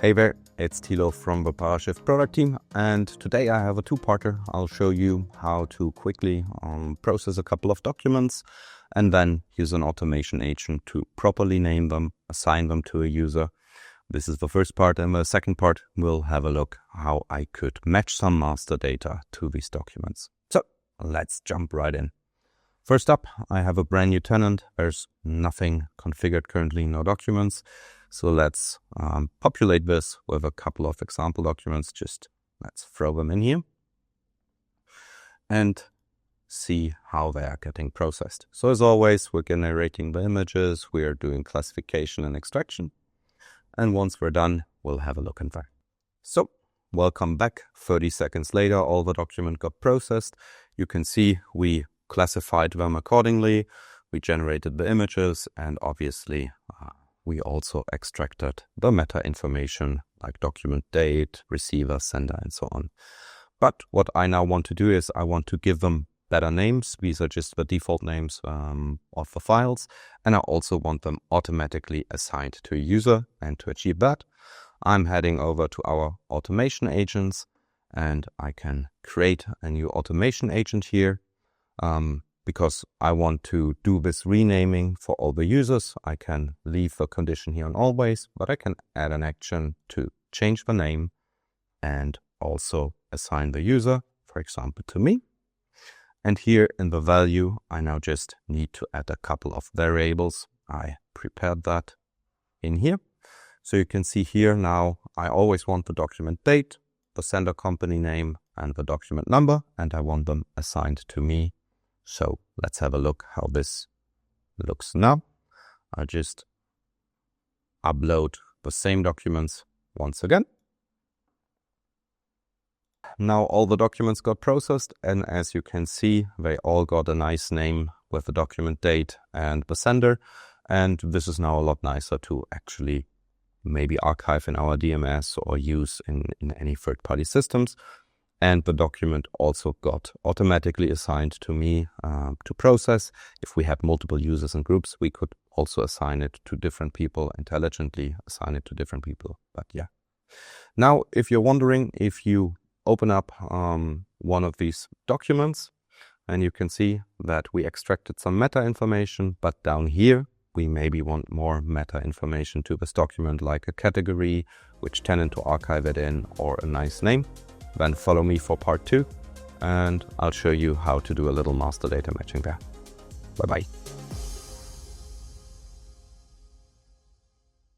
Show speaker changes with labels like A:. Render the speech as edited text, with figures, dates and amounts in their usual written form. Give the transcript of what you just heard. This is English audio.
A: Hey there, it's Thilo from the Parashift product team, and today I have a two-parter. I'll show you how to quickly process a couple of documents and then use an automation agent to properly name them, assign them to a user. This is the first part, and the second part we'll have a look how I could match some master data to these documents. So let's jump right in. First up, I have a brand new tenant. There's nothing configured currently, no documents. So let's populate this with a couple of example documents. Just let's throw them in here and see how they are getting processed. So as always, we're generating the images, we are doing classification and extraction. And once we're done, we'll have a look in there. So welcome back. 30 seconds later, all the document got processed. You can see we classified them accordingly. We generated the images, and obviously we also extracted the meta information like document date, receiver, sender, and so on. But what I now want to do is I want to give them better names. These are just the default names of the files. And I also want them automatically assigned to a user. And to achieve that, I'm heading over to our automation agents, and I can create a new automation agent here. Because I want to do this renaming for all the users, I can leave the condition here on always, but I can add an action to change the name and also assign the user, for example, to me. And here in the value, I now just need to add a couple of variables. I prepared that in here. So you can see here now, I always want the document date, the sender company name, and the document number, and I want them assigned to me. So let's have a look how this looks now. I'll just upload the same documents once again. Now all the documents got processed, and as you can see, they all got a nice name with the document date and the sender. And this is now a lot nicer to actually maybe archive in our DMS or use in any third-party systems. And the document also got automatically assigned to me to process. If we had multiple users and groups, we could also assign it to different people, intelligently assign it to different people. But yeah. Now, if you're wondering, if you open up one of these documents, and you can see that we extracted some meta information, but down here, we maybe want more meta information to this document, like a category, which tenant to archive it in, or a nice name. Then follow me for part 2, and I'll show you how to do a little master data matching there. Bye-bye.